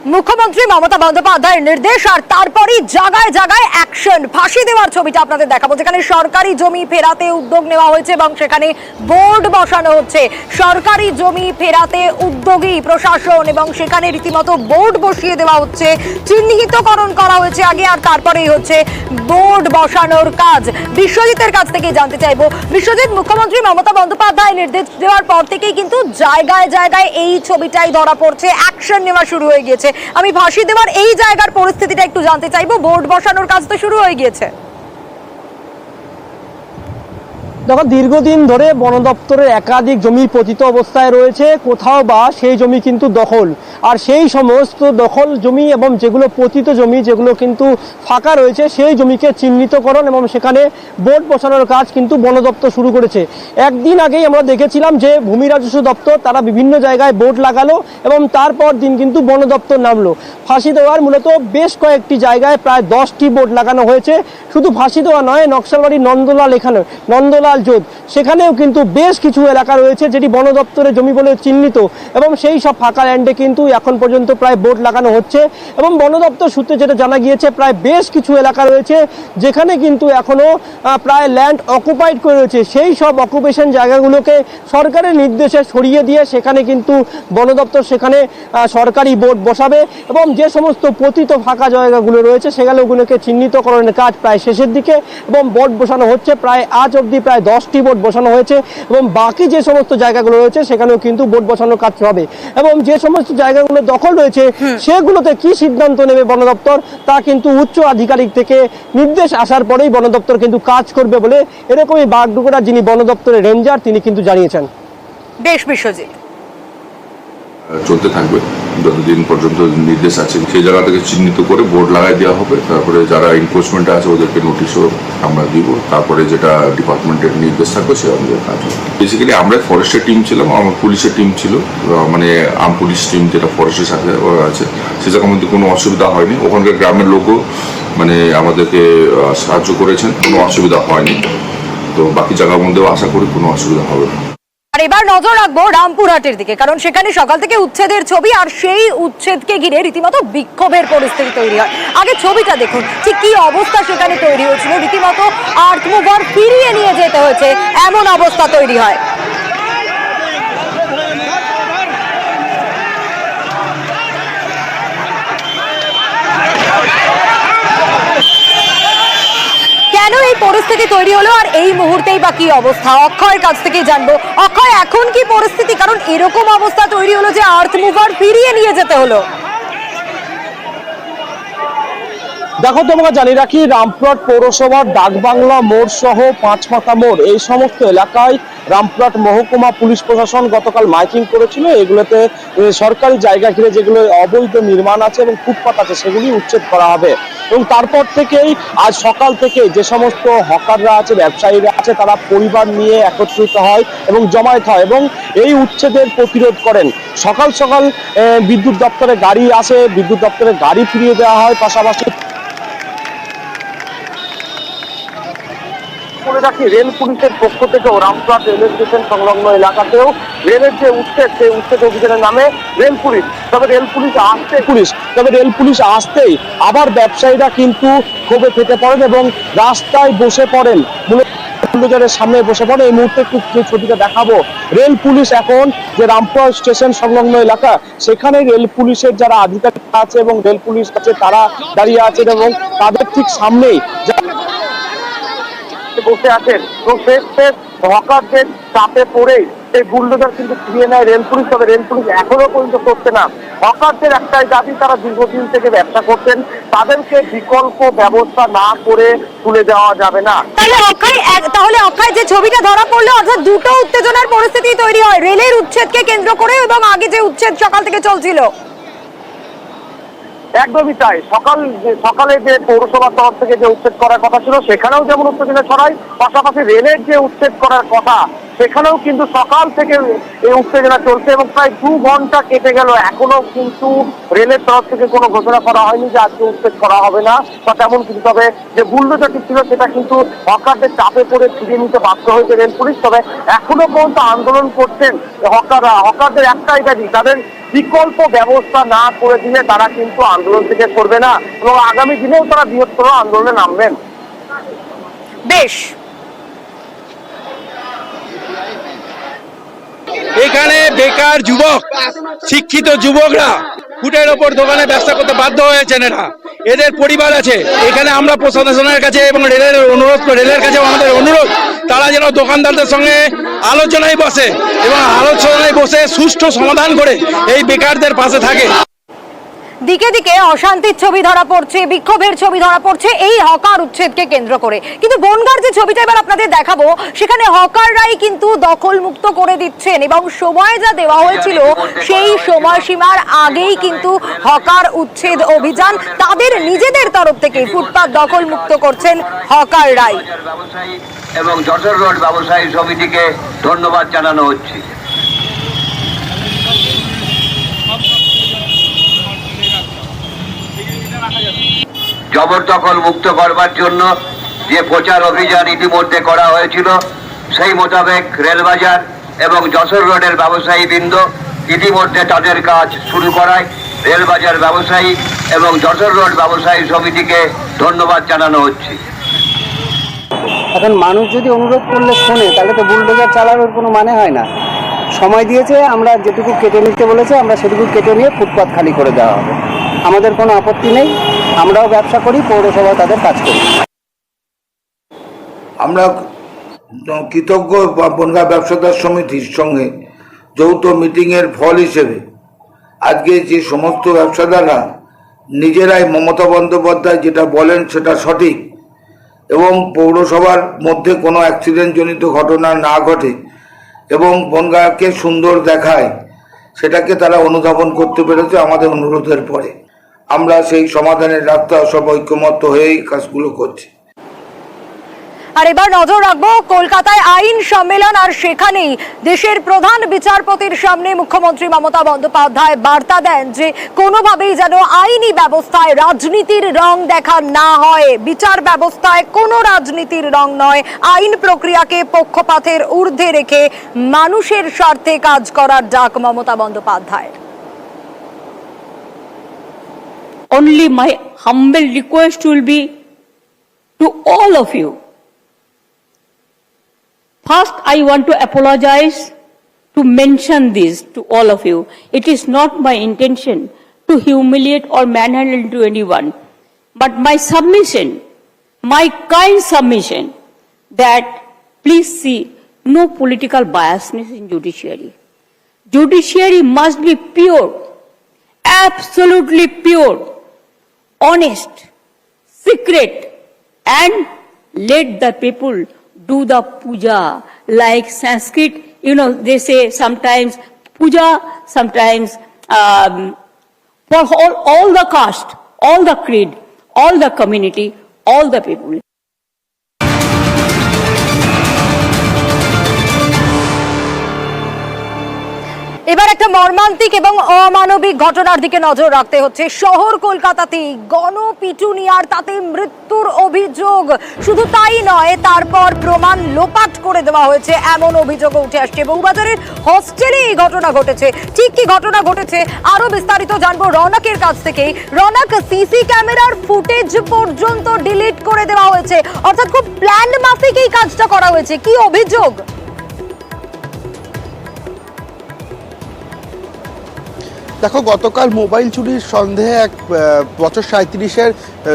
মুখ্যমন্ত্রী মমতা বন্দ্যোপাধ্যায়ের নির্দেশ আর তারপরই জায়গায় জায়গায় অ্যাকশন। ফাঁসি দেওয়ার ছবিটা আপনাদের দেখাবো, যেখানে সরকারি জমি ফেরাতে উদ্যোগ নেওয়া হয়েছে এবং সেখানে বোর্ড বসানো হচ্ছে। সরকারি জমি ফেরাতে উদ্যোগী প্রশাসন এবং সেখানে রীতিমতো বোর্ড বসিয়ে দেওয়া হচ্ছে, চিহ্নিতকরণ করা হয়েছে আগে আর তারপরেই হচ্ছে বোর্ড বসানোর কাজ। বিশ্বজিতের কাছ থেকে জানতে চাইবো, বিশ্বজিৎ, মুখ্যমন্ত্রী মমতা বন্দ্যোপাধ্যায় নির্দেশ দেওয়ার পর থেকেই কিন্তু জায়গায় জায়গায় এই ছবিটাই ধরা পড়ছে, অ্যাকশন নেওয়া শুরু হয়ে গিয়েছে। আমি ফাঁসি দেওয়ার এই জায়গার পরিস্থিতিটা একটু জানতে চাইবো, বোর্ড বসানোর কাজ তো শুরু হয়ে গিয়েছে। দেখো, দীর্ঘদিন ধরে বন দপ্তরের একাধিক জমি পতিত অবস্থায় রয়েছে, কোথাও বা সেই জমি কিন্তু দখল। আর সেই সমস্ত দখল জমি এবং যেগুলো পতিত জমি, যেগুলো কিন্তু ফাঁকা রয়েছে, সেই জমিকে চিহ্নিতকরণ এবং সেখানে বোর্ড বসানোর কাজ কিন্তু বন দপ্তর শুরু করেছে। একদিন আগেই আমরা দেখেছিলাম যে ভূমি রাজস্ব দপ্তর তারা বিভিন্ন জায়গায় বোর্ড লাগালো এবং তারপর দিন কিন্তু বন দপ্তর নামলো। ফাঁসি দেওয়ার মূলত বেশ কয়েকটি জায়গায় প্রায় 10টি বোর্ড লাগানো হয়েছে। শুধু ফাঁসি দেওয়া নয়, নকশালবাড়ি নন্দলাল, এখানে নন্দলাল জোদ, সেখানেও কিন্তু বেশ কিছু এলাকা রয়েছে যেটি বন দপ্তরের জমি বলে চিহ্নিত এবং সেই সব ফাঁকা ল্যান্ডে কিন্তু এখন পর্যন্ত প্রায় বোর্ড লাগানো হচ্ছে। এবং বন দপ্তর সূত্রে যেটা জানা গিয়েছে, প্রায় বেশ কিছু এলাকা রয়েছে যেখানে কিন্তু এখনো প্রায় ল্যান্ড অকুপাইড করে রয়েছে। সেই সব অকুপেশন জায়গাগুলোকে সরকারের নির্দেশে সরিয়ে দিয়ে সেখানে কিন্তু বন দপ্তর সেখানে সরকারি বোর্ড বসাবে এবং যে সমস্ত পতিত ফাঁকা জায়গাগুলো রয়েছে সেগুলোকে চিহ্নিতকরণের কাজ প্রায় শেষের দিকে এবং বোর্ড বসানো হচ্ছে। প্রায় আজ অবধি প্রায় 10টি বোর্ড বসানো হয়েছে এবং বাকি যে সমস্ত জায়গাগুলো রয়েছে সেখানেও কিন্তু বোর্ড বসানোর কাজ হবে। এবং যে সমস্ত জায়গাগুলো দখল রয়েছে সেগুলোতে কি সিদ্ধান্ত নেবে বন দপ্তর, তা কিন্তু উচ্চ আধিকারিক থেকে নির্দেশ আসার পরেই বন দপ্তর কিন্তু কাজ করবে বলে এরকমই বাগডোগরা যিনি বন দপ্তরের রেঞ্জার তিনি কিন্তু জানিয়েছেন। বেশ, বিশ্বজিৎ, চলতে থাকবে যতদিন পর্যন্ত নির্দেশ আছে। সেই জায়গা থেকে চিহ্নিত করে বোর্ড লাগাই দেওয়া হবে। তারপরে যারা এনফোর্সমেন্টে আছে ওদেরকে নোটিশও আমরা দিব। তারপরে যেটা ডিপার্টমেন্টের নির্দেশ থাকবে সে অনুযায়ী কাজ হবে। বেসিক্যালি আমরা ফরেস্টের টিম ছিলাম, আমার পুলিশের টিম ছিল, মানে আর্ম পুলিশ টিম যেটা ফরেস্টের সাথে আছে, সে জায়গার মধ্যে কোনো অসুবিধা হয়নি। ওখানকার গ্রামের লোকও মানে আমাদেরকে সাহায্য করেছেন, কোনো অসুবিধা হয়নি। তো বাকি জায়গার মধ্যেও আশা করি কোনো অসুবিধা হবে না। আর এবার নজর রাখবো রামপুরহাটের দিকে, কারণ সেখানে সকাল থেকে উচ্ছেদের ছবি আর সেই উচ্ছেদকে ঘিরে রীতিমতো বিক্ষোভের পরিস্থিতি তৈরি হয়। আগে ছবিটা দেখুন, ঠিক কি অবস্থা সেখানে তৈরি হয়েছিল। রীতিমতো আর্থ মুভার ফিরিয়ে নিয়ে যেতে হয়েছে, এমন অবস্থা তৈরি হয়। কেন এই পরিস্থিতি তৈরি হলো আর এই মুহূর্তেই বা কি অবস্থা, অক্ষয়ের কাছ থেকেই জানবো। অক্ষয়, এখন কি পরিস্থিতি, কারণ এরকম অবস্থা তৈরি হলো যে আর্থ মুভার ফিরিয়ে নিয়ে যেতে হলো? দেখো, তোমাকে জানিয়ে রাখি, রামপুরহাট পৌরসভার ডাকবাংলা মোড় সহ পাঁচমাথা মোড় এই সমস্ত এলাকায় রামপুরহাট মহকুমা পুলিশ প্রশাসন গতকাল মাইকিং করেছিল। এগুলোতে সরকারি জায়গা ঘিরে যেগুলো অবৈধ নির্মাণ আছে এবং ফুটপাত আছে সেগুলি উচ্ছেদ করা হবে। এবং তারপর থেকেই আজ সকাল থেকে যে সমস্ত হকাররা আছে, ব্যবসায়ীরা আছে, তারা পরিবার নিয়ে একত্রিত হয় এবং জমায়েত হয় এবং এই উচ্ছেদের প্রতিরোধ করেন। সকাল সকাল বিদ্যুৎ দপ্তরে গাড়ি আসে, বিদ্যুৎ দপ্তরে গাড়ি ফিরিয়ে দেওয়া হয়। পাশাপাশি রেল পুলিশের পক্ষ থেকেও রামপুরহাট রেল স্টেশন সংলগ্ন এলাকাতেও রেলের যে উচ্ছেদ, সেই উচ্ছেদ অভিযানের নামে রেল পুলিশ, তবে রেল পুলিশ আসতেই আবার ব্যবসায়ীরা কিন্তু ক্ষোভে ফেটে পড়েন এবং রাস্তায় বসে পড়েন, বুলডোজারের সামনে বসে পড়ে। এই মুহূর্তে একটু যে ছবিটা দেখাবো, রেল পুলিশ এখন যে রামপুরহাট স্টেশন সংলগ্ন এলাকা, সেখানে রেল পুলিশের যারা আধিকারিক আছে এবং রেল পুলিশ আছে তারা দাঁড়িয়ে আছেন এবং তাদের ঠিক সামনেই বসে আছেন এবং হকারদের চাপে পড়ে এই বুলডোজার কিন্তু ফিরিয়ে নেয় রেল পুলিশ। তবে রেল পুলিশ এখনো পর্যন্ত করছে না। হকারদের একটাই দাবি, তারা দীর্ঘদিন থেকে ব্যবসা করছেন, তাদেরকে বিকল্প ব্যবস্থা না করে তুলে দেওয়া যাবে না। তাহলে অক্ষয়, যে ছবিটা ধরা পড়লো, অর্থাৎ দুটো উত্তেজনার পরিস্থিতি তৈরি হয় রেলের উচ্ছেদকে কেন্দ্র করে এবং আগে যে উচ্ছেদ সকাল থেকে চলছিল। একদমই তাই। সকালে যে পৌরসভার তরফ থেকে যে উচ্ছেদ করার কথা ছিল সেখানেও যেমন উত্তেজনা ছড়ায়, পাশাপাশি রেলের যে উচ্ছেদ করার কথা সেখানেও কিন্তু সকাল থেকে এই উত্তেজনা চলছে এবং প্রায় 2 ঘন্টা কেটে গেল, এখনো কিন্তু রেলের তরফ থেকে কোনো ঘোষণা করা হয়নি যে আজকে উচ্ছেদ করা হবে না বা তেমন কিছু। তবে যে বুলডোজারটি ছিল সেটা কিন্তু হকারদের চাপে পড়ে ফিরিয়ে নিতে বাধ্য হয়েছে রেল পুলিশ। তবে এখনো পর্যন্ত আন্দোলন করছেন হকাররা। হকারদের একটাই দাবি, তাদের বিকল্প ব্যবস্থা না করে দিলে তারা কিন্তু আন্দোলন থেকে করবে না এবং আগামী দিনেও তারা বৃহত্তর আন্দোলনে নামবেন। বেশ, এখানে বেকার যুবক, শিক্ষিত যুবকরা ফুটের ওপর দোকানে ব্যবসা করতে বাধ্য হয়েছেন। এদের পরিবার আছে। এখানে আমরা প্রশাসনের কাছে এবং রেলের কাছে আমাদের অনুরোধ, তারা যেন দোকানদারদের সঙ্গে আলোচনায় বসে এবং আলোচনায় বসে সুষ্ঠু সমাধান করে এই বেকারদের পাশে থাকে। দিকে দিকে অশান্তির ছবি ধরা পড়ছে, বিক্ষোভের ছবি ধরা পড়ছে এই হকার উচ্ছেদকে কেন্দ্র করে। কিন্তু বনগাঁর যে ছবিটা এবার আপনাদের দেখাবো, সেখানে হকাররাই কিন্তু দখল মুক্ত করে দিচ্ছেন এবং সময় যা দেওয়া হয়েছিল সেই সময়সীমার আগেই কিন্তু হকার উচ্ছেদ অভিযান তাদের নিজেদের তরফ থেকে ফুটপাত দখল মুক্ত করছেন হকাররাই। এবং যশোর রোড ব্যবসায়ী সমিতিকে ধন্যবাদ জানানো হচ্ছে। জবরদখল মুক্ত করবার জন্য যে প্রচার অভিযান ইতিমধ্যে করা হয়েছিল, সেই মোতাবেক রেলবাজার এবং যশোর রোডের ব্যবসায়ীবৃন্দ ইতিমধ্যে তাদের কাজ শুরু করায় রেলবাজার ব্যবসায়ী এবং যশোর রোড ব্যবসায়ী সমিতিকে ধন্যবাদ জানানো হচ্ছে। এখন মানুষ যদি অনুরোধ করলে শোনে, তাহলে তো বুলডোজার চালানোর কোনো মানে হয় না। সময় দিয়েছে, আমরা যেটুকু কেটে নিতে বলেছে আমরা সেটুকু কেটে নিয়ে ফুটপাত খালি করে দেওয়া হবে। আমাদের কোনো আপত্তি নেই, আমরাও ব্যবসা করি, পৌরসভা তাদের কাজ করি। আমরা কৃতজ্ঞ বনগাঁ ব্যবসাদার সমিতির সঙ্গে যৌথ মিটিংয়ের ফল হিসেবে আজকে যে সমস্ত ব্যবসাদাররা নিজেরাই মমতা বন্দ্যোপাধ্যায় যেটা বলেন সেটা সঠিক এবং পৌরসভার মধ্যে কোনো অ্যাক্সিডেন্টজনিত ঘটনা না ঘটে এবং বনগাঁকে সুন্দর দেখায়, সেটাকে তারা অনুধাবন করতে পেরেছে আমাদের অনুরোধের পরে। আমরা সেই সমাধানের রাস্তা সব ঐক্যমত্য হয়েই কাজগুলো করছি। আর এবার নজর রাখবো কলকাতায় আইন সম্মেলন, আর সেখানেই দেশের প্রধান বিচারপতির সামনে মুখ্যমন্ত্রী মমতা বন্দ্যোপাধ্যায় বার্তা দেন যে কোনোভাবেই যেন আইনি ব্যবস্থায় রাজনীতির রং দেখা না হয়। বিচার ব্যবস্থায় কোনো রাজনীতির রং নয়, আইন প্রক্রিয়াকে পক্ষপাতের ঊর্ধ্বে রেখে মানুষের স্বার্থে কাজ করার ডাক Mamata Bandyopadhyay. Only my humble request will be to all of you. First, I want to apologize to mention this to all of you. It is not my intention to humiliate or manhandle to anyone, but my submission, my kind submission, that please see no political biasness in judiciary. Judiciary must be pure, absolutely pure, honest, secret, and let the people do the puja. Like Sanskrit, they say sometimes puja, sometimes for all the caste, all the creed, all the community, all the people. এবার একটা মর্মান্তিক এবং অমানবিক ঘটনার দিকে নজর রাখতে হচ্ছে। শহর কলকাতাতেই গণপিটুনিয়ার, তাতে মৃত্যুর অভিযোগ। শুধু তাই নয়, তারপর প্রমাণ লোপাট করে দেওয়া হয়েছে এমন অভিযোগও উঠে আসছে। বউবাজারের হস্টেলে এই ঘটনা ঘটেছে। ঠিক কি ঘটনা ঘটেছে আরো বিস্তারিত জানবো রনকের কাছ থেকে। রনক, সিসি ক্যামেরার ফুটেজ পর্যন্ত ডিলিট করে দেওয়া হয়েছে, অর্থাৎ খুব প্ল্যান মাফিক এই কাজটা করা হয়েছে। কি অভিযোগ? দেখো, গতকাল মোবাইল চুরির সন্দেহে এক বছর 37-এর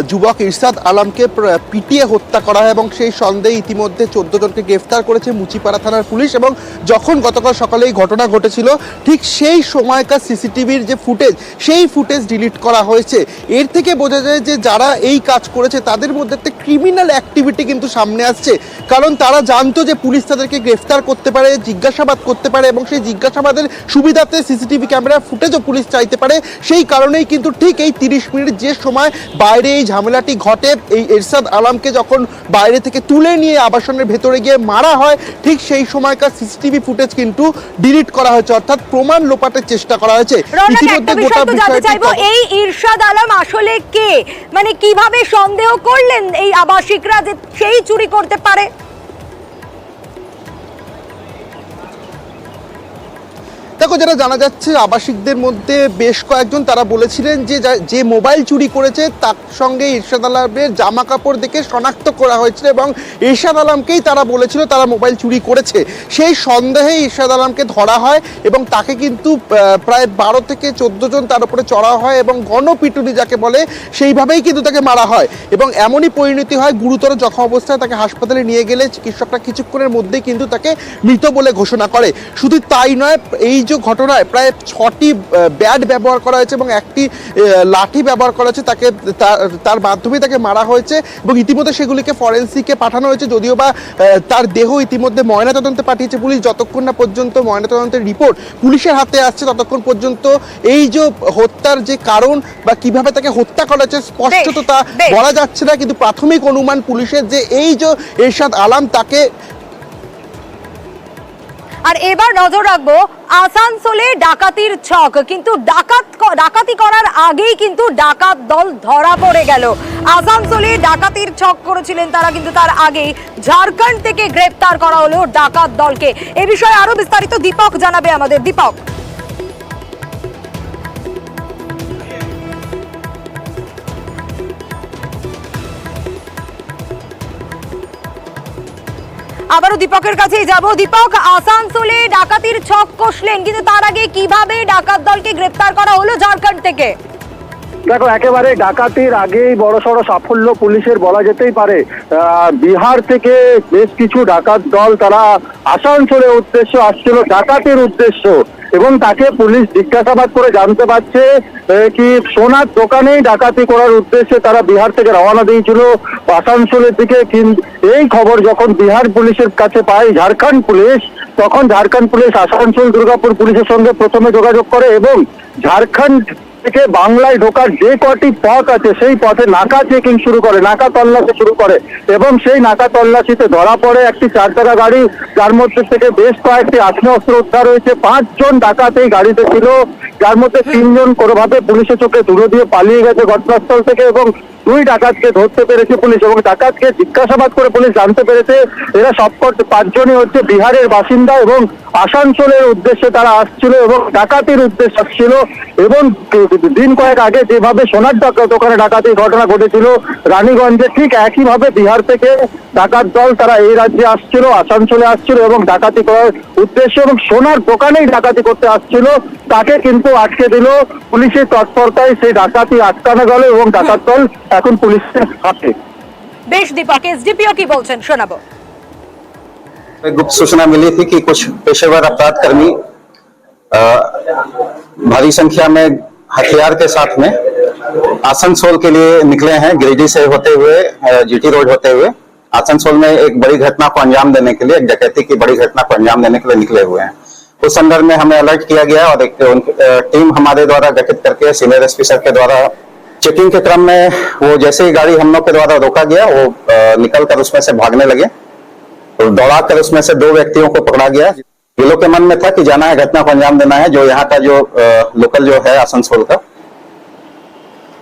যুবক ইরশাদ আলমকে পিটিয়ে হত্যা করা হয় এবং সেই সন্দেহে ইতিমধ্যে 14 জনকে গ্রেফতার করেছে মুচিপাড়া থানার পুলিশ। এবং যখন গতকাল সকালে এই ঘটনা ঘটেছিল, ঠিক সেই সময়কার সিসিটিভির যে ফুটেজ, সেই ফুটেজ ডিলিট করা হয়েছে। এর থেকে বোঝা যায় যে যারা এই কাজ করেছে তাদের মধ্যে একটা ক্রিমিনাল অ্যাক্টিভিটি কিন্তু সামনে আসছে, কারণ তারা জানতো যে পুলিশ তাদেরকে গ্রেফতার করতে পারে, জিজ্ঞাসাবাদ করতে পারে এবং সেই জিজ্ঞাসাবাদের সুবিধাতে সিসিটিভি ক্যামেরার ফুটেজও পুলিশ পুলিশ চাইতে পারে। সেই কারণেই কিন্তু ঠিক এই 30 মিনিট যে সময় বাইরে এই ঝামেলাটি ঘটে, এই এরশাদ আলমকে যখন বাইরে থেকে তুলে নিয়ে আবাসনের ভেতরে গিয়ে মারা হয়, ঠিক সেই সময়কার সিসিটিভি ফুটেজ কিন্তু ডিলিট করা হয়েছে, অর্থাৎ প্রমাণ লোপাটের চেষ্টা করা হয়েছে। ইতিমধ্যে গোটা বিষয়টি, এই ইরশাদ আলম আসলে কে, মানে কিভাবে সন্দেহ করলেন এই আবাসিকরা যে সেই চুরি করতে পারে? দেখো, যেটা জানা যাচ্ছে আবাসিকদের মধ্যে বেশ কয়েকজন তারা বলেছিলেন যে মোবাইল চুরি করেছে তার সঙ্গে ইরশাদ আলমের জামা কাপড় দেখে শনাক্ত করা হয়েছিল এবং ইরশাদ আলমকেই তারা বলেছিল তারা মোবাইল চুরি করেছে। সেই সন্দেহে ইরশাদ আলমকে ধরা হয় এবং তাকে কিন্তু প্রায় 12 থেকে 14 জন তার উপরে চড়া হয় এবং গণপিটুনি যাকে বলে সেইভাবেই কিন্তু তাকে মারা হয় এবং এমনই পরিণতি হয়, গুরুতর জখম অবস্থায় তাকে হাসপাতালে নিয়ে গেলে চিকিৎসকরা কিছুক্ষণের মধ্যেই কিন্তু তাকে মৃত বলে ঘোষণা করে। শুধু তাই নয়, এই যে ঘটনায় প্রায় 6টি ব্যাট ব্যবহার করা হয়েছে এবং একটি লাঠি ব্যবহার করা হয়েছে, তাকে তার মাধ্যমে তাকে মারা হয়েছে এবং ইতিমধ্যে সেগুলিকে ফরেন্সিকে পাঠানো হয়েছে। যদিও বা তার দেহ ইতিমধ্যে ময়নাতদন্তে পাঠিয়েছে পুলিশ। যতক্ষণ না পর্যন্ত ময়নাতদন্তের রিপোর্ট পুলিশের হাতে আসছে ততক্ষণ পর্যন্ত এই যে হত্যার যে কারণ বা কিভাবে তাকে হত্যা করা হয়েছে স্পষ্টত তা বলা যাচ্ছে না, কিন্তু প্রাথমিক অনুমান পুলিশের যে এই যে এরশাদ আলম তাকে। আর এবার নজর রাখবো আসানসোলে ডাকাতির ছক, কিন্তু ডাকাতি করার আগেই কিন্তু ডাকাত দল ধরা পড়ে গেল। আসানসোলে ডাকাতির ছক করেছিলেন তারা, কিন্তু তার আগেই ঝাড়খণ্ড থেকে গ্রেপ্তার করা হলো ডাকাত দলকে। এ বিষয়ে আরো বিস্তারিত দীপক জানাবে আমাদের। দীপক, আবারও দীপকের কাছেই যাব। দীপক, আসানসোলে ডাকাতির ছক কষলেন, কিন্তু তার আগে কিভাবে ডাকাত দলকে গ্রেপ্তার করা হলো ঝাড়খণ্ড থেকে? দেখো, একেবারে ডাকাতির আগেই বড়সড় সাফল্য পুলিশের বলা যেতেই পারে। বিহার থেকে বেশ কিছু ডাকাত দল তারা আসানসোলের উদ্দেশ্য আসছিল, ডাকাতির উদ্দেশ্য, এবং তাকে পুলিশ জিজ্ঞাসাবাদ করে জানতে পারছে কি সোনার দোকানেই ডাকাতি করার উদ্দেশ্যে তারা বিহার থেকে রওনা দিয়েছিল আসানসোলের দিকে। এই খবর যখন বিহার পুলিশের কাছে পায় ঝাড়খণ্ড পুলিশ, তখন ঝাড়খণ্ড পুলিশ আসানসোল দুর্গাপুর পুলিশের সঙ্গে প্রথমে যোগাযোগ করে এবং ঝাড়খণ্ড থেকে বাংলায় ঢোকার যে কটি পথ আছে সেই পথে নাকা চেকিং শুরু করে, নাকা তল্লাশি শুরু করে এবং সেই নাকা তল্লাশিতে ধরা পড়ে একটি 4 চাকা গাড়ি, যার মধ্যে থেকে বেশ কয়েকটি আগ্নেয়াস্ত্র উদ্ধার হয়েছে। 5 জন ডাকাত এই গাড়িতে ছিল, যার মধ্যে 3 জন কোনোভাবে পুলিশের চোখে ধুলো দিয়ে পালিয়ে গেছে ঘটনাস্থল থেকে এবং 2 ডাকাতকে ধরতে পেরেছে পুলিশ এবং ডাকাতকে জিজ্ঞাসাবাদ করে পুলিশ জানতে পেরেছে এরা সবকটি 5 জনই হচ্ছে বিহারের বাসিন্দা এবং আসানসোলের উদ্দেশ্যে তারা আসছিল এবং ডাকাতির উদ্দেশ্যে আসছিল। এবং দিন কয়েক আগে যেভাবে সোনার দোকানে ডাকাতির ঘটনা ঘটেছিল রানীগঞ্জে, ঠিক একইভাবে বিহার থেকে ডাকাত দল তারা এই রাজ্যে আসছিল, আসানসোলে আসছিল এবং ডাকাতি করার উদ্দেশ্যে এবং সোনার দোকানেই ডাকাতি করতে আসছিল। তাকে কিন্তু আটকে দিল পুলিশের তৎপরতায়, সেই ডাকাতি আটকানো গেল এবং ডাকাত দল এখন পুলিশের হাতে। বেশ দীপক, এসডিপিও কি বলছেন শোনাবো। गुप्त सूचना मिली थी कि कुछ पेशेवर अपराध कर्मी भारी संख्या में हथियार के साथ में आसनसोल के लिए निकले हैं, गिरिडीह से होते हुए जीटी रोड होते हुए आसनसोल में एक बड़ी घटना को अंजाम देने के लिए, एक डकैती की बड़ी घटना को अंजाम देने के लिए निकले हुए हैं। उस संदर्भ में हमें अलर्ट किया गया और एक टीम हमारे द्वारा गठित करके सीनियर एसपी सर के द्वारा चेकिंग के क्रम में वो जैसे ही गाड़ी हम लोग के द्वारा रोका गया, वो निकल कर उसमें से भागने लगे। तो दौड़ाकर उसमें से 2 व्यक्तियों को पकड़ा गया। ये लोग के मन में था कि जाना है, घटना को अंजाम देना है, जो यहाँ का जो लोकल जो है आसनसोल का।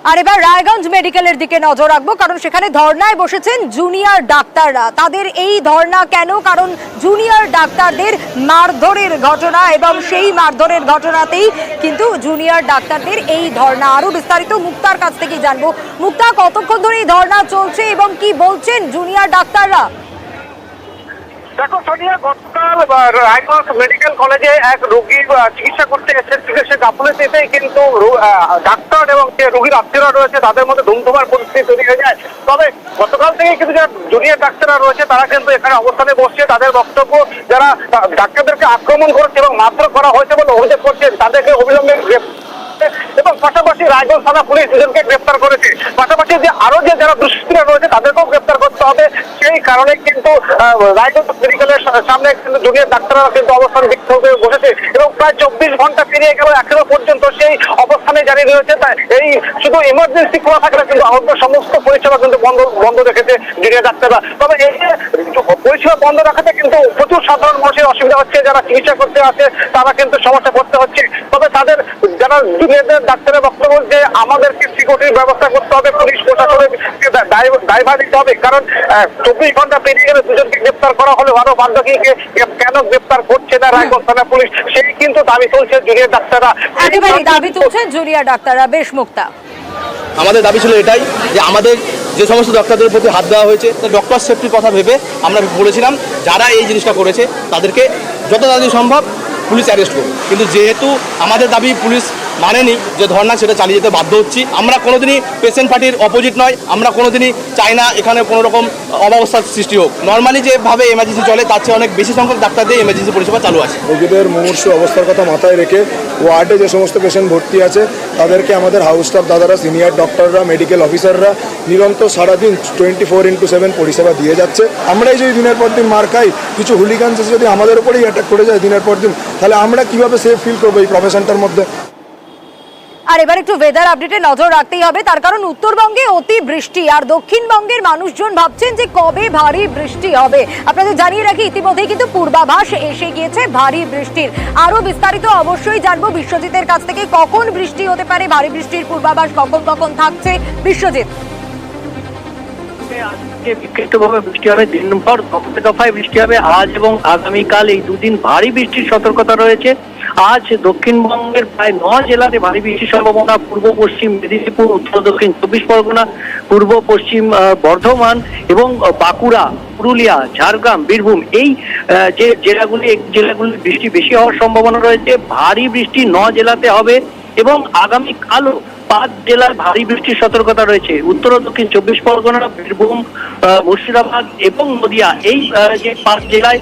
আর এবার রায়গঞ্জ মেডিকেলের দিকে নজর রাখবো, কারণ সেখানে ধর্নায় বসেছেন জুনিয়র ডাক্তাররা। তাদের এই ধর্না কেন? কারণ জুনিয়র ডাক্তারদের মারধরের ঘটনা এবং সেই মারধরের ঘটনাতেই কিন্তু জুনিয়র ডাক্তারদের এই ধর্না। আরো বিস্তারিত মুক্তার কাছ থেকে জানবো। মুক্তা, কতক্ষণ ধরে এই ধর্না চলছে এবং কি বলছেন জুনিয়র ডাক্তাররা? দেখো সোনিয়া, গতকাল রায়গঞ্জ মেডিকেল কলেজে এক রোগীর চিকিৎসা করতে এসে চিকিৎসা গাফিলতিতেই কিন্তু ডাক্তার এবং যে রোগীর আত্মীয়রা রয়েছে তাদের মধ্যে ধুমধুমার পরিস্থিতি তৈরি হয়ে যায়। তবে গতকাল থেকে কিন্তু যারা জুনিয়র ডাক্তাররা রয়েছে তারা কিন্তু এখানে অবস্থানে বসছে। তাদের বক্তব্য, যারা ডাক্তারদেরকে আক্রমণ করেছে এবং মারধর করা হয়েছে বলে অভিযোগ করছেন তাদেরকে অবিলম্বে হয়েছে এবং পাশাপাশি রায়গঞ্জ থানা পুলিশ দুজনকে গ্রেপ্তার করেছে। পাশাপাশি যে আরো যে যারা দুষ্কৃতীরা রয়েছে তাদেরকেও গ্রেপ্তার করতে হবে। সেই কারণে কিন্তু রায়গঞ্জ মেডিকেলের সামনে কিন্তু জুনিয়র ডাক্তাররা কিন্তু অবস্থান বিক্ষোভে বসেছে এবং প্রায় 24 ঘন্টা পেরিয়ে গেল, এখনো পর্যন্ত সেই অবস্থানে জারি রয়েছে। তাই এই শুধু ইমার্জেন্সি খোলা থাকলে কিন্তু আহত সমস্ত পরিষেবা কিন্তু বন্ধ রেখেছে জুনিয়র ডাক্তাররা। তবে এই যে পরিষেবা বন্ধ রাখাতে কিন্তু প্রচুর সাধারণ মানুষের অসুবিধা হচ্ছে, যারা চিকিৎসা করতে আছে তারা কিন্তু সমস্যা করতে হচ্ছে। তবে তাদের যারা জুনিয়রদের ডাক্তারের বক্তব্য যে আমাদেরকে সিকিউরিটির ব্যবস্থা করতে হবে, পুলিশ প্রশাসনের দায়ভার দিতে হবে, কারণ 24 ঘন্টা পেরিয়ে গেলে দুজনকে গ্রেপ্তার করা হলে আরো বাদবাকিকে কেন গ্রেপ্তার করছে না রায়গঞ্জ থানা পুলিশ, সেই কিন্তু দাবি তুলছে জুনিয়র ডাক্তাররা। একেবারে দাবি তুলছেন জুনিয়র ডাক্তাররা। বেশ মুক্তা, আমাদের দাবি ছিল এটাই যে আমাদের যে সমস্ত ডক্টরদের প্রতি হাত দেওয়া হয়েছে, ডক্টর সেফটির কথা ভেবে আমরা বলেছিলাম যারা এই জিনিসটা করেছে তাদেরকে যত তাড়াতাড়ি সম্ভব পুলিশ অ্যারেস্ট করবে। কিন্তু যেহেতু আমাদের দাবি পুলিশ মানেনি যে ধর্না, সেটা চালিয়ে যেতে বাধ্য হচ্ছি। আমরা কোনোদিনই পেশেন্ট পার্টির অপোজিট নয়, আমরা কোনোদিনই চাই না এখানে কোনো রকম অব্যবস্থার সৃষ্টি হোক। নর্মালি যেভাবে এমার্জেন্সি চলে তার চেয়ে অনেক বেশি সংখ্যক ডাক্তার দিয়ে এমার্জেন্সি পরিষেবা চালু আছে। রোগীদের মুমূর্ষু অবস্থার কথা মাথায় রেখে ওয়ার্ডে যে সমস্ত পেশেন্ট ভর্তি আছে তাদেরকে আমাদের হাউস স্টাফ দাদারা, সিনিয়র ডক্টররা, মেডিকেল অফিসাররা নিরন্তর সারাদিন 24/7 পরিষেবা দিয়ে যাচ্ছে। আমরাই যদি দিনের পর দিন মার খাই, কিছু হুলিগানস যদি আমাদের উপরেই অ্যাটাক করে যায় দিনের পর দিন, তাহলে আমরা কিভাবে সেফ ফিল করবো এই প্রফেশনটার মধ্যে? আর এবার একটু ওয়েদার আপডেটে নজর রাখতেই হবে, তার কারণ উত্তরবঙ্গে অতি বৃষ্টি আর দক্ষিণবঙ্গের মানুষজন ভাবছেন যে কবে ভারী বৃষ্টি হবে। আপনাদের জানিয়ে রাখি ইতিমধ্যেই কিন্তু পূর্বাভাস এসে গিয়েছে ভারী বৃষ্টির। আরো বিস্তারিত অবশ্যই জানবো বিশ্বজিতের কাছ থেকে, কখন বৃষ্টি হতে পারে, ভারী বৃষ্টির পূর্বাভাস কখন কখন থাকছে। বিশ্বজিৎ, আজকে বিক্ষিপ্তভাবে বৃষ্টি হবে, দিনভর দফায় দফায় বৃষ্টি হবে। আজ এবং আগামীকাল এই দুদিন ভারী বৃষ্টির সতর্কতা রয়েছে। আজ দক্ষিণবঙ্গের প্রায় 9 জেলাতে ভারী বৃষ্টির সম্ভাবনা। পূর্ব পশ্চিম মেদিনীপুর, উত্তর দক্ষিণ 24 পরগনা, পূর্ব পশ্চিম বর্ধমান এবং বাঁকুড়া, পুরুলিয়া, ঝাড়গ্রাম, বীরভূম, এই যে জেলাগুলি বৃষ্টি বেশি হওয়ার সম্ভাবনা রয়েছে। ভারী বৃষ্টি 9 জেলাতে হবে এবং আগামীকালও 5 জেলায় ভারী বৃষ্টির সতর্কতা রয়েছে। উত্তর ও দক্ষিণ 24 পরগনা, বীরভূম, মুর্শিদাবাদ এবং নদিয়া, এই যে 5 জেলায়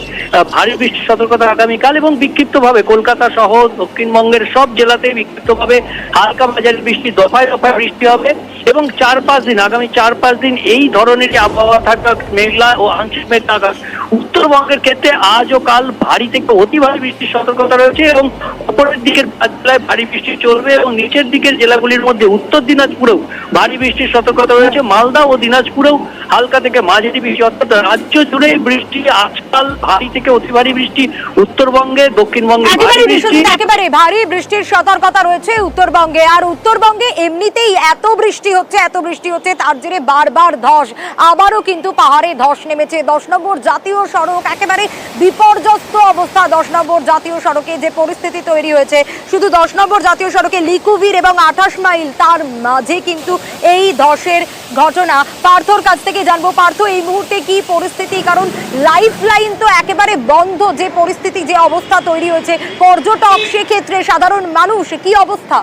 ভারী বৃষ্টির সতর্কতা আগামীকাল। এবং বিক্ষিপ্তভাবে কলকাতা সহ দক্ষিণবঙ্গের সব জেলাতে বিক্ষিপ্তভাবে হালকা মাঝারি বৃষ্টি, দফায় দফায় বৃষ্টি হবে। এবং 4-5 দিন, আগামী 4-5 দিন এই ধরনের আবহাওয়া থাকবে, মেঘলা ও আংশিক মেঘলা আকাশ। উত্তরবঙ্গের ক্ষেত্রে আজ ও কাল ভারী থেকে অতি ভারী বৃষ্টির সতর্কতা রয়েছে এবং উপরের দিকের 5 জেলায় ভারী বৃষ্টি চলবে এবং নিচের দিকের জেলাগুলির মধ্যে উত্তর দিনাজপুরেও ভারী বৃষ্টির সতর্কতা রয়েছে। মালদা ও দিনাজপুরেও হালকা থেকে মাঝারি বৃষ্টি, অর্থাৎ রাজ্য জুড়ে বৃষ্টি আজকাল ভারী থেকে অতি ভারী বৃষ্টি। উত্তরবঙ্গে, দক্ষিণবঙ্গে ভারী বৃষ্টি, একেবারে ভারী বৃষ্টির সতর্কতা রয়েছে উত্তরবঙ্গে। আর উত্তরবঙ্গে এমনিতেই এত বৃষ্টি হচ্ছে তার জেরে বারবার ধস, আবারও কিন্তু পাহাড়ে ধস নেমেছে। 10 নম্বর জাতীয় সড়ক একেবারে বিপর্যস্ত অবস্থা। 10 নম্বর জাতীয় সড়কে যে পরিস্থিতি তৈরি হয়েছে, শুধু 10 নম্বর জাতীয় সড়কে লিকুভির এবং 28 মাইল তার মাঝে কিন্তু এই ধসের ঘটনা। পার্থর কাছ থেকে জানবো, পার্থ এই মুহূর্তে কি পরিস্থিতি, কারণ লাইফ লাইন তো একেবারে বন্ধ, যে পরিস্থিতি, যে অবস্থা তৈরি হয়েছে, পর্যটক, সেক্ষেত্রে সাধারণ মানুষ কি অবস্থা?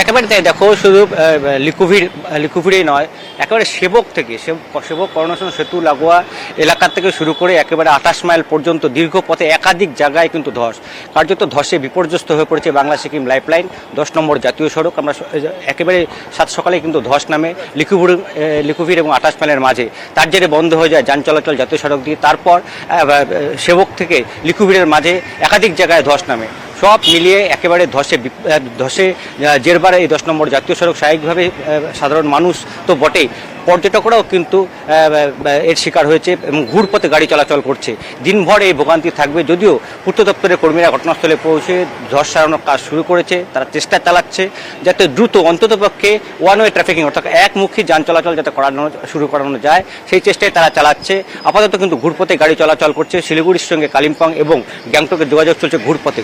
একেবারে তাই, দেখো শুধু লিকুভিরই নয়, একেবারে সেবক থেকে সেবক করোনেশন সেতু লাগোয়া এলাকা থেকে শুরু করে একেবারে 28 মাইল পর্যন্ত দীর্ঘ পথে একাধিক জায়গায় কিন্তু ধস, কার্যত ধসে বিপর্যস্ত হয়ে পড়েছে বাংলা সিকিম লাইফলাইন 10 নম্বর জাতীয় সড়ক। আমরা একেবারে সাত সকালে কিন্তু ধস নামে লিকুভির এবং 28 মাইলের মাঝে, তার জেরে বন্ধ হয়ে যায় যান চলাচল জাতীয় সড়ক দিয়ে। তারপর সেবক থেকে লিকুভিরের মাঝে একাধিক জায়গায় ধস নামে। সব মিলিয়ে একেবারে ধসে জেরবারে এই 10 নম্বর জাতীয় সড়ক। স্বাভাবিকভাবে সাধারণ মানুষ তো বটেই, পর্যটকরাও কিন্তু এর শিকার হয়েছে এবং ঘুরপথে গাড়ি চলাচল করছে। দিনভর এই ভোগান্তি থাকবে, যদিও পূর্ত দপ্তরের কর্মীরা ঘটনাস্থলে পৌঁছে ধস সারানোর কাজ শুরু করেছে। তারা চেষ্টা চালাচ্ছে যাতে দ্রুত অন্ততপক্ষে ওয়ান ওয়ে ট্রাফিকিং, অর্থাৎ একমুখী যান চলাচল যাতে করানো যায়, সেই চেষ্টায় তারা চালাচ্ছে। আপাতত কিন্তু ঘুরপথে গাড়ি চলাচল করছে। শিলিগুড়ির সঙ্গে কালিম্পং এবং গ্যাংটকের যোগাযোগ চলছে ঘুরপথে।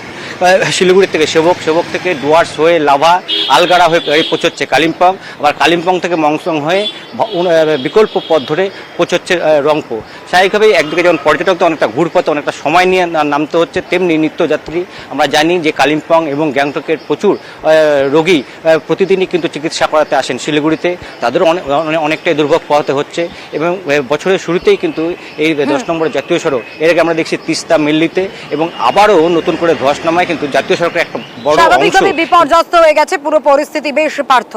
শিলিগুড়ি থেকে সেবক থেকে ডুয়ার্স হয়ে লাভা, আলগাড়া হয়ে পৌঁছচ্ছে কালিম্পং, আবার কালিম্পং থেকে মংসং হয়ে বিকল্প পথ ধরে পৌঁছচ্ছে রংপুর। স্বাভাবিকভাবেই একদিকে যেমন পর্যটকদের অনেকটা ঘুরপথে অনেকটা সময় নিয়ে নামতে হচ্ছে, তেমনি নিত্যযাত্রী আমরা জানি যে কালিম্পং এবং গ্যাংটকের প্রচুর রোগী প্রতিদিনই কিন্তু চিকিৎসা করাতে আসেন শিলিগুড়িতে, তাদেরও অনেকটাই দুর্ভোগ পোহাতে হচ্ছে। এবং বছরের শুরুতেই কিন্তু এই 10 নম্বর জাতীয় সড়ক, এর আগে আমরা দেখছি তিস্তা মিল্লিতে, এবং আবারও নতুন করে ধস নামায় কিন্তু জাতীয় সড়কের একটা বড় অংশ স্বাভাবিকভাবে বিপর্যস্ত হয়ে গেছে পুরো পরিস্থিতি। বেশ পার্থ।